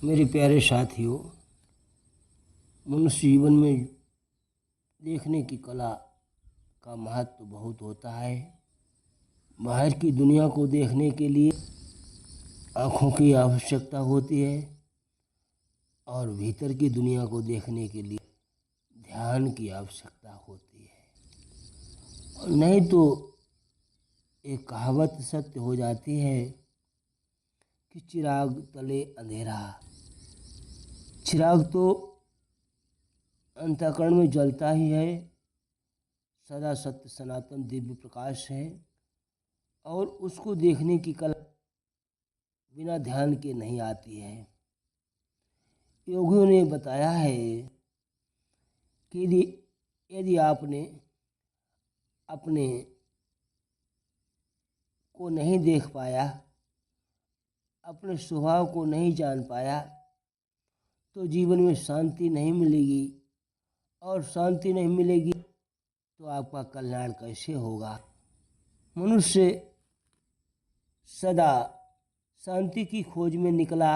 मेरे प्यारे साथियों, मनुष्य जीवन में देखने की कला का महत्व बहुत होता है। बाहर की दुनिया को देखने के लिए आँखों की आवश्यकता होती है और भीतर की दुनिया को देखने के लिए ध्यान की आवश्यकता होती है। और नहीं तो एक कहावत सत्य हो जाती है कि चिराग तले अंधेरा। चिराग तो अंतःकरण में जलता ही है, सदा सत्य सनातन दिव्य प्रकाश है, और उसको देखने की कला बिना ध्यान के नहीं आती है। योगियों ने बताया है कि यदि यदि आपने अपने को नहीं देख पाया, अपने स्वभाव को नहीं जान पाया, तो जीवन में शांति नहीं मिलेगी, और शांति नहीं मिलेगी तो आपका कल्याण कैसे होगा। मनुष्य सदा शांति की खोज में निकला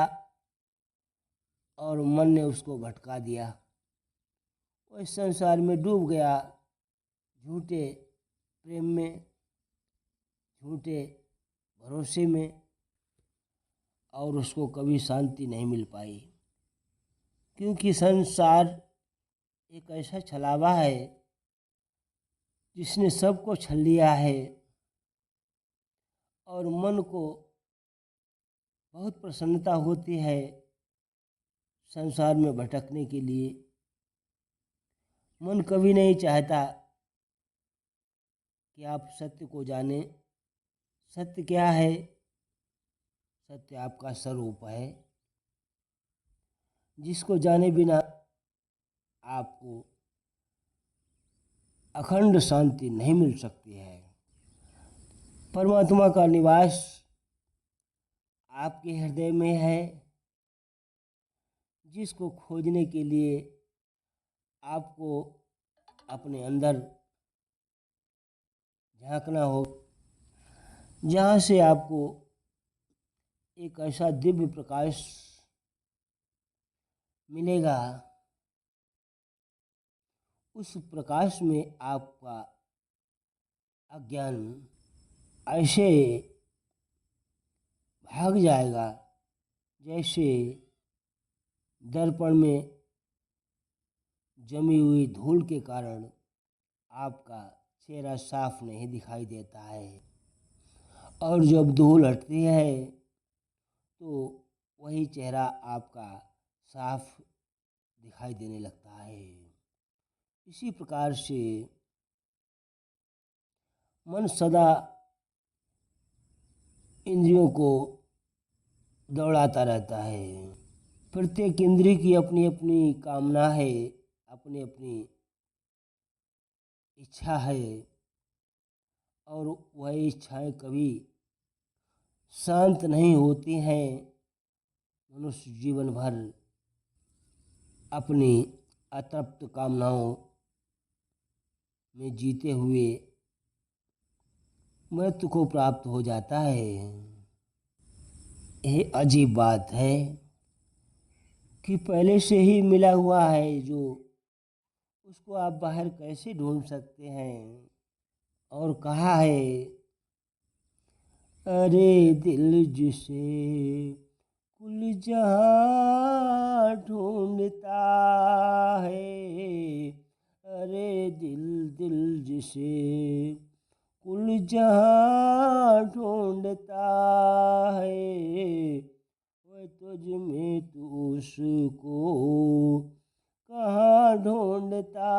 और मन ने उसको भटका दिया। वो इस संसार में डूब गया, झूठे प्रेम में, झूठे भरोसे में, और उसको कभी शांति नहीं मिल पाई। क्योंकि संसार एक ऐसा छलावा है जिसने सबको छल लिया है और मन को बहुत प्रसन्नता होती है संसार में भटकने के लिए। मन कभी नहीं चाहता कि आप सत्य को जानें। सत्य क्या है? सत्य आपका स्वरूप है, जिसको जाने बिना आपको अखंड शांति नहीं मिल सकती है। परमात्मा का निवास आपके हृदय में है, जिसको खोजने के लिए आपको अपने अंदर झांकना हो, जहाँ से आपको एक ऐसा दिव्य प्रकाश मिलेगा। उस प्रकाश में आपका अज्ञान ऐसे भाग जाएगा जैसे दर्पण में जमी हुई धूल के कारण आपका चेहरा साफ नहीं दिखाई देता है, और जब धूल हटती है तो वही चेहरा आपका साफ दिखाई देने लगता है। इसी प्रकार से मन सदा इंद्रियों को दौड़ाता रहता है। प्रत्येक इंद्रिय की अपनी अपनी कामना है, अपनी अपनी इच्छा है, और वह इच्छाएं कभी शांत नहीं होती हैं। मनुष्य जीवन भर अपनी अतृप्त कामनाओं में जीते हुए मृत्यु को प्राप्त हो जाता है। यह अजीब बात है कि पहले से ही मिला हुआ है जो, उसको आप बाहर कैसे ढूंढ सकते हैं। और कहा है, अरे दिल जिसे कुल जहां ढूंढता है, अरे दिल दिल जिसे कुल जहां ढूंढता है, वह तुझ में तू उसको कहाँ ढूंढता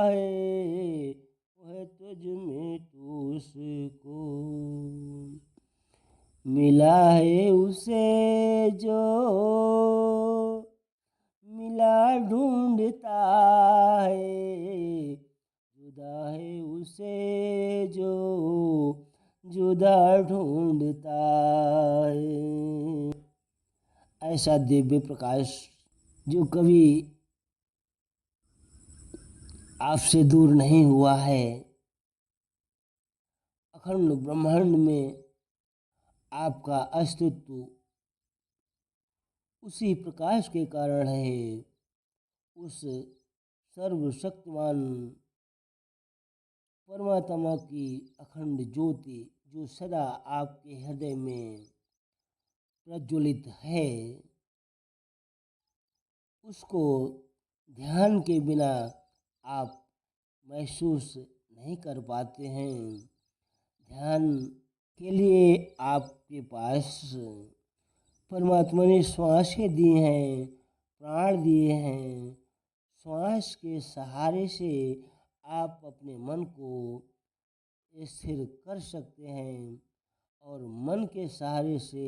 है, वह तुझ में तू उसको मिला है उसे जो मिला ढूंढता है, जुदा है उसे जो जुदा ढूंढता है। ऐसा दिव्य प्रकाश जो कभी आपसे दूर नहीं हुआ है, अखंड ब्रह्मांड में आपका अस्तित्व उसी प्रकाश के कारण है। उस सर्वशक्तिमान परमात्मा की अखंड ज्योति जो सदा आपके हृदय में प्रज्वलित है, उसको ध्यान के बिना आप महसूस नहीं कर पाते हैं। ध्यान के लिए आपके पास परमात्मा ने श्वासें दी हैं, प्राण दिए हैं। श्वास के सहारे से आप अपने मन को स्थिर कर सकते हैं और मन के सहारे से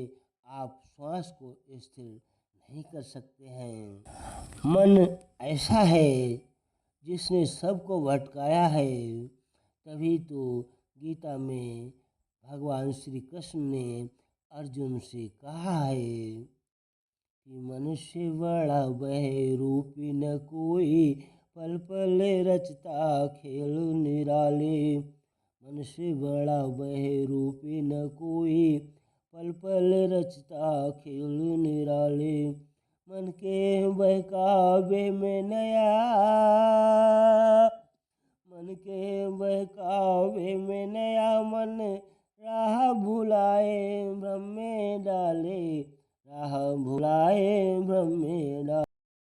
आप श्वास को स्थिर नहीं कर सकते हैं। मन ऐसा है जिसने सबको भटकाया है। तभी तो गीता में भगवान श्री कृष्ण ने अर्जुन से कहा है कि मनुष्य बड़ा बहरूपी न कोई, पल पल रचता खेल निराले। मनुष्य बड़ा बहरूपी न कोई, पल पल रचता खेल निराले। मन के बहकावे में नया, मन के बहकावे में नया मन राह भुलाए भ्रम में डाले, राह भुलाए भ्रम में डाले।